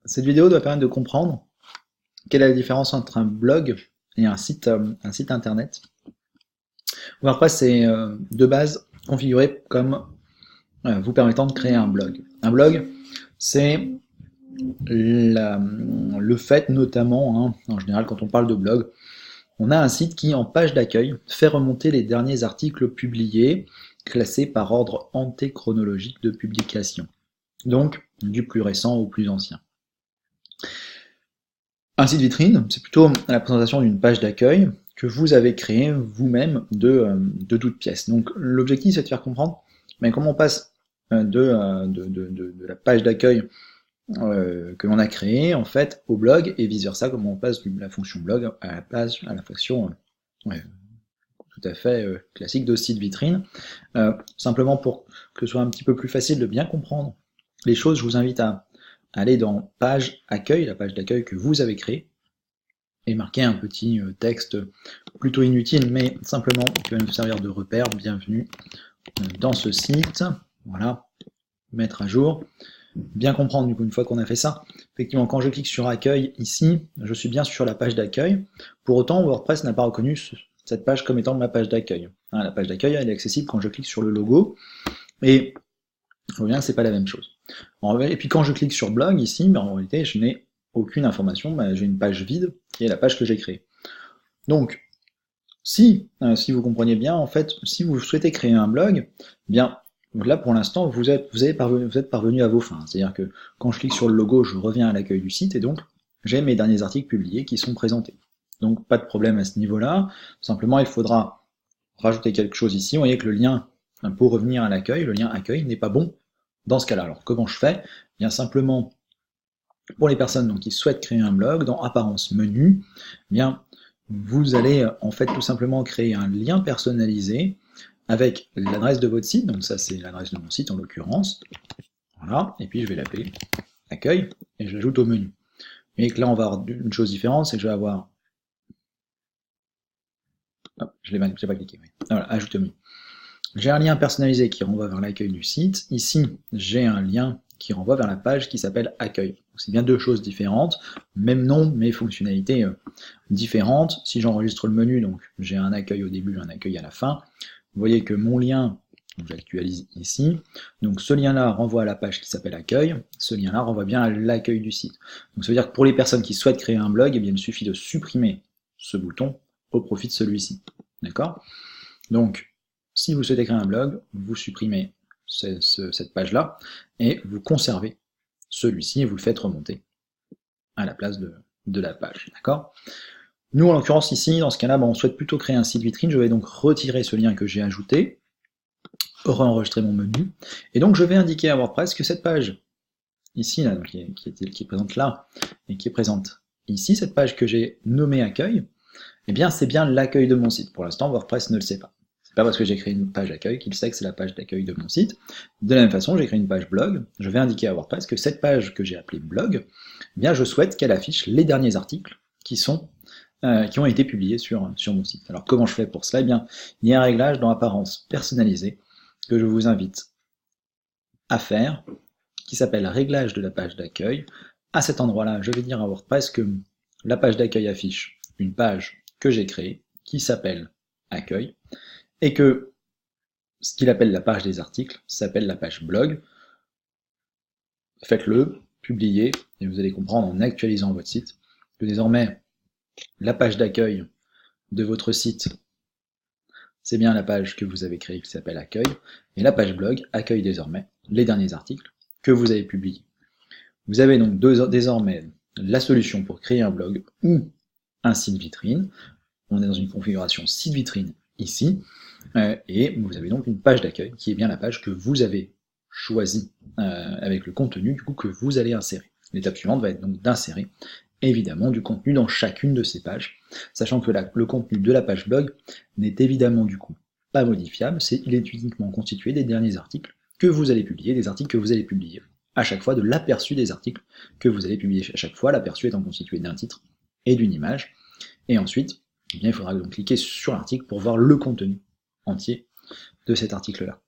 Cette vidéo doit permettre de comprendre quelle est la différence entre un blog et un site internet. WordPress est de base configuré comme vous permettant de créer un blog. Un blog, c'est le fait notamment, en général quand on parle de blog, on a un site qui en page d'accueil fait remonter les derniers articles publiés, classés par ordre antéchronologique de publication. Donc du plus récent au plus ancien. Un site vitrine, c'est plutôt la présentation d'une page d'accueil que vous avez créée vous-même de toutes pièces. Donc l'objectif, c'est de faire comprendre comment on passe de la page d'accueil que l'on a créée en fait au blog et vice versa, comment on passe de la fonction blog à la fonction tout à fait classique de site vitrine. Simplement pour que ce soit un petit peu plus facile de bien comprendre les choses, je vous invite à aller dans page accueil, la page d'accueil que vous avez créée, et marquer un petit texte plutôt inutile, mais simplement qui va nous servir de repère. Bienvenue dans ce site. Voilà, mettre à jour. Bien comprendre, du coup, une fois qu'on a fait ça, effectivement, quand je clique sur accueil ici, je suis bien sur la page d'accueil. Pour autant, WordPress n'a pas reconnu cette page comme étant ma page d'accueil. La page d'accueil, elle est accessible quand je clique sur le logo, et je vois bien que c'est pas la même chose. Et puis quand je clique sur blog ici, en réalité, je n'ai aucune information, j'ai une page vide qui est la page que j'ai créée. Donc, si vous compreniez bien, en fait, si vous souhaitez créer un blog, bien là pour l'instant vous êtes parvenu à vos fins. C'est-à-dire que quand je clique sur le logo, je reviens à l'accueil du site et donc j'ai mes derniers articles publiés qui sont présentés. Donc pas de problème à ce niveau-là. Simplement, il faudra rajouter quelque chose ici. Vous voyez que le lien pour revenir à l'accueil, le lien accueil n'est pas bon dans ce cas-là. Alors comment je fais? Bien simplement, pour les personnes qui souhaitent créer un blog, dans apparence menu, bien vous allez en fait tout simplement créer un lien personnalisé avec l'adresse de votre site, donc ça c'est l'adresse de mon site en l'occurrence, voilà, et puis je vais l'appeler accueil, et je l'ajoute au menu. Et que là on va avoir une chose différente, c'est que je vais avoir, hop, je n'ai pas cliqué, oui. Voilà, ajouter au menu. J'ai un lien personnalisé qui renvoie vers l'accueil du site, ici j'ai un lien qui renvoie vers la page qui s'appelle accueil. C'est bien deux choses différentes, même nom, mais fonctionnalités différentes. Si j'enregistre le menu, donc j'ai un accueil au début, un accueil à la fin, vous voyez que mon lien, j'actualise ici, donc ce lien-là renvoie à la page qui s'appelle accueil, ce lien-là renvoie bien à l'accueil du site. Donc ça veut dire que pour les personnes qui souhaitent créer un blog, eh bien, il suffit de supprimer ce bouton au profit de celui-ci. D'accord? Donc, si vous souhaitez créer un blog, vous supprimez cette page-là, et vous conservez celui-ci, et vous le faites remonter à la place de la page, d'accord? Nous, en l'occurrence, ici, dans ce cas-là, on souhaite plutôt créer un site vitrine, je vais donc retirer ce lien que j'ai ajouté, re-enregistrer mon menu, et donc je vais indiquer à WordPress que cette page, ici, là, qui est présente là, et qui est présente ici, cette page que j'ai nommée accueil, eh bien, c'est bien l'accueil de mon site. Pour l'instant, WordPress ne le sait pas. Pas parce que j'ai créé une page d'accueil qu'il sait que c'est la page d'accueil de mon site. De la même façon, j'ai créé une page blog, je vais indiquer à WordPress que cette page que j'ai appelée blog, eh bien je souhaite qu'elle affiche les derniers articles qui ont été publiés sur mon site. Alors comment je fais pour cela? Eh bien, il y a un réglage dans apparence personnalisée que je vous invite à faire, qui s'appelle réglage de la page d'accueil. À cet endroit-là, je vais dire à WordPress que la page d'accueil affiche une page que j'ai créée, qui s'appelle accueil, et que ce qu'il appelle la page des articles s'appelle la page blog. Faites-le, publiez, et vous allez comprendre en actualisant votre site que désormais la page d'accueil de votre site, c'est bien la page que vous avez créée qui s'appelle accueil, et la page blog accueille désormais les derniers articles que vous avez publiés. Vous avez donc désormais la solution pour créer un blog ou un site vitrine. On est dans une configuration site vitrine ici, et vous avez donc une page d'accueil qui est bien la page que vous avez choisie avec le contenu du coup que vous allez insérer. L'étape suivante va être donc d'insérer évidemment du contenu dans chacune de ces pages, sachant que le contenu de la page blog n'est évidemment du coup pas modifiable, il est uniquement constitué des derniers articles que vous allez publier, des articles que vous allez publier à chaque fois, de l'aperçu des articles que vous allez publier à chaque fois, l'aperçu étant constitué d'un titre et d'une image, et ensuite, eh bien, il faudra donc cliquer sur l'article pour voir le contenu entier de cet article-là.